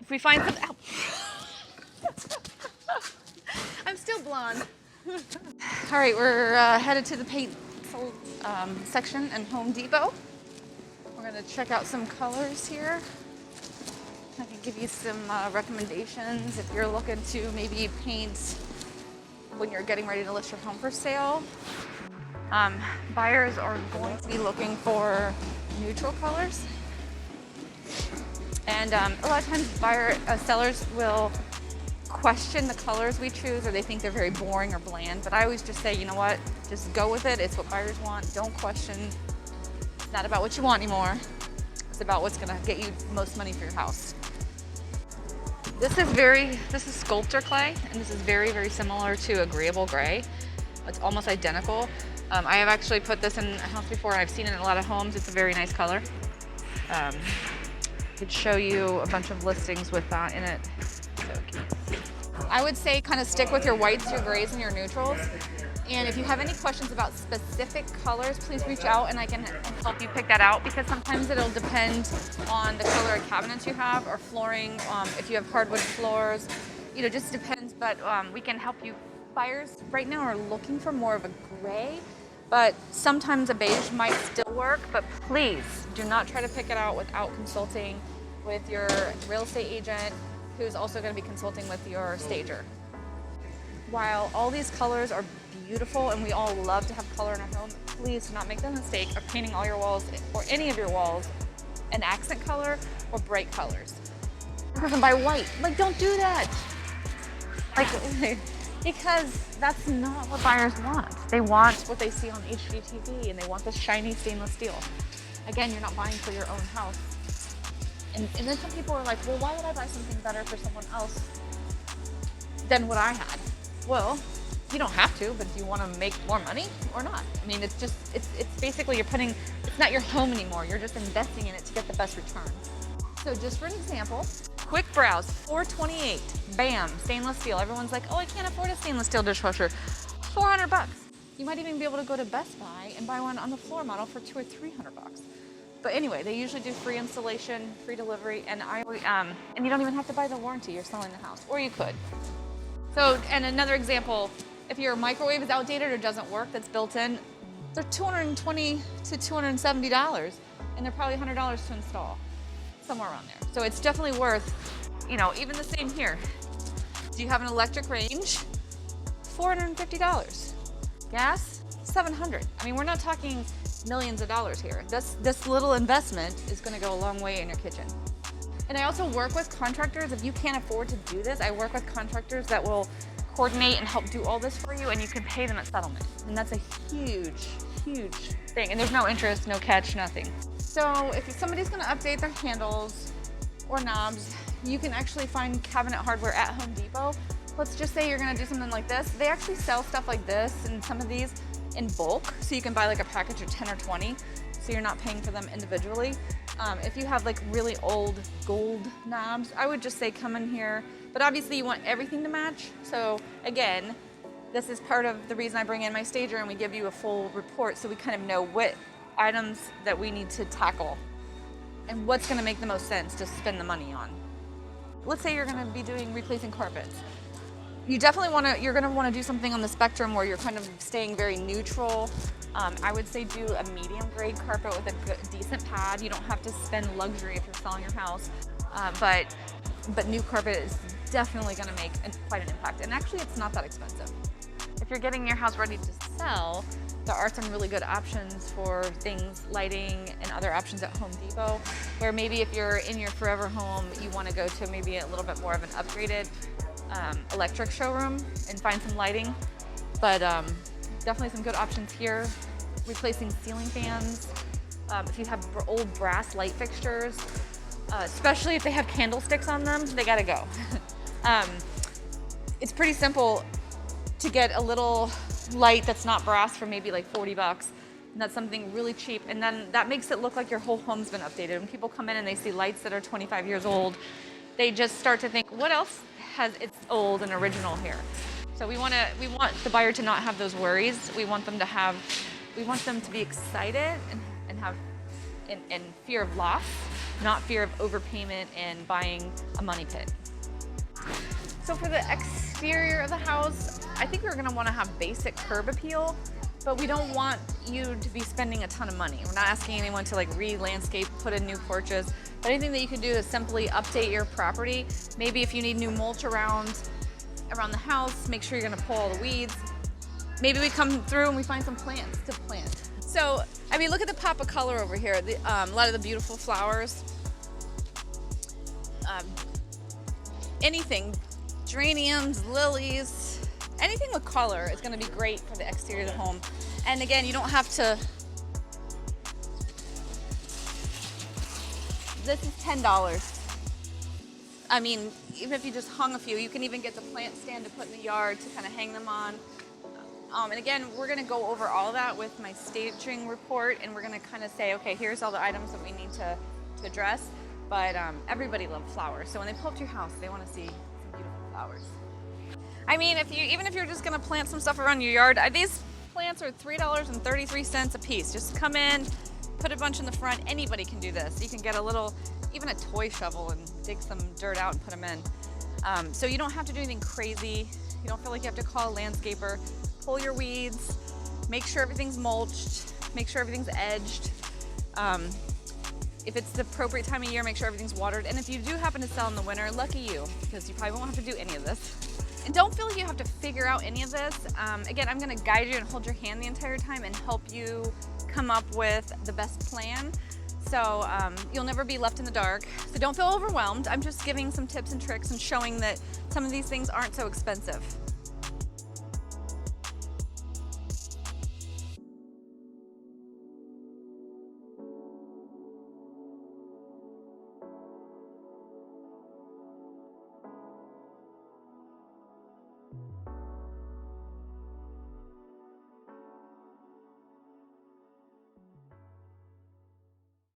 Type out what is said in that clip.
If we find some, ow. I'm still blonde. All right, we're headed to the paint section in Home Depot. We're gonna check out some colors here. I can give you some recommendations if you're looking to maybe paint when you're getting ready to list your home for sale. Buyers are going to be looking for neutral colors. And a lot of times sellers will question the colors we choose, or they think they're very boring or bland. But I always just say, you know what, just go with it. It's what buyers want. Don't question. It's not about what you want anymore. It's about what's gonna get you most money for your house. This is sculpture clay, and this is very, very similar to agreeable gray. It's almost identical. I have actually put this in a house before, and I've seen it in a lot of homes. It's a very nice color. I could show you a bunch of listings with that in it. So I would say kind of stick with your whites, your grays, and your neutrals. And if you have any questions about specific colors, please reach out and I can help you pick that out, because sometimes it'll depend on the color of cabinets you have or flooring. If you have hardwood floors, just depends, but we can help you. Buyers right now are looking for more of a gray, but sometimes a beige might still work, but please do not try to pick it out without consulting with your real estate agent, who's also going to be consulting with your stager. While all these colors are beautiful and we all love to have color in our home, please do not make the mistake of painting all your walls or any of your walls an accent color or bright colors. Doesn't buy white. Like, don't do that. Because that's not what buyers want. They want what they see on HGTV, and they want the shiny stainless steel. Again, you're not buying for your own house. And then some people are like, well, why would I buy something better for someone else than what I had? Well, you don't have to, but do you want to make more money or not? I mean, it's basically it's not your home anymore. You're just investing in it to get the best return. So just for an example, quick browse, $428, bam, stainless steel. Everyone's like, oh, I can't afford a stainless steel dishwasher. $400. You might even be able to go to Best Buy and buy one on the floor model for $200 or $300. But anyway, they usually do free installation, free delivery, and and you don't even have to buy the warranty. You're selling the house, or you could. So, and another example, if your microwave is outdated or doesn't work, that's built in, they're $220 to $270, and they're probably $100 to install, somewhere around there. So it's definitely worth, even the same here. Do you have an electric range? $450. Gas? $700. I mean, we're not talking millions of dollars here. This little investment is going to go a long way in your kitchen. And I also work with contractors. If you can't afford to do this, I work with contractors that will coordinate and help do all this for you, and you can pay them at settlement. And that's a huge, huge thing. And there's no interest, no catch, nothing. So if somebody's going to update their handles or knobs, you can actually find cabinet hardware at Home Depot. Let's just say you're going to do something like this. They actually sell stuff like this and some of these in bulk, so you can buy like a package of 10 or 20, so you're not paying for them individually. If you have like really old gold knobs, I would just say come in here, but obviously you want everything to match. So again, this is part of the reason I bring in my stager and we give you a full report, so we kind of know what items that we need to tackle and what's going to make the most sense to spend the money on. Let's say you're going to be replacing carpets. You're going to want to do something on the spectrum where you're kind of staying very neutral. I would say do a medium grade carpet with a decent pad. You don't have to spend luxury if you're selling your house, but new carpet is definitely going to make quite an impact. And actually, it's not that expensive. If you're getting your house ready to sell, there are some really good options for things, lighting, and other options at Home Depot, where maybe if you're in your forever home, you want to go to maybe a little bit more of an upgraded electric showroom and find some lighting. But definitely some good options here. Replacing ceiling fans. If you have old brass light fixtures, especially if they have candlesticks on them, they gotta go. It's pretty simple to get a little light that's not brass for maybe like $40. And that's something really cheap. And then that makes it look like your whole home's been updated. When people come in and they see lights that are 25 years old, they just start to think, what else has its old and original here? So we want the buyer to not have those worries. We want them to be excited and have fear of loss. not fear of overpayment and buying a money pit. So for the exterior of the house, I think we're gonna wanna have basic curb appeal, but we don't want you to be spending a ton of money. We're not asking anyone to like re-landscape, put in new porches, but anything that you can do is simply update your property. Maybe if you need new mulch around the house, make sure you're gonna pull all the weeds. Maybe we come through and we find some plants to plant. So, I mean, look at the pop of color over here. A lot of the beautiful flowers. Anything, geraniums, lilies, anything with color is gonna be great for the exterior of the home. And again, you don't have to, this is $10. I mean, even if you just hung a few, you can even get the plant stand to put in the yard to kind of hang them on. And again, we're gonna go over all that with my staging report, and we're gonna kind of say, okay, here's all the items that we need to address. But everybody loves flowers, so when they pull up to your house, they want to see some beautiful flowers. I mean, even if you're just gonna plant some stuff around your yard, these plants are $3.33 a piece. Just come in, put a bunch in the front. Anybody can do this. You can get even a toy shovel and dig some dirt out and put them in. So you don't have to do anything crazy. You don't feel like you have to call a landscaper. Pull your weeds, make sure everything's mulched, make sure everything's edged. If it's the appropriate time of year, make sure everything's watered. And if you do happen to sell in the winter, lucky you, because you probably won't have to do any of this. And don't feel like you have to figure out any of this. Again, I'm gonna guide you and hold your hand the entire time and help you come up with the best plan. So you'll never be left in the dark. So don't feel overwhelmed. I'm just giving some tips and tricks and showing that some of these things aren't so expensive.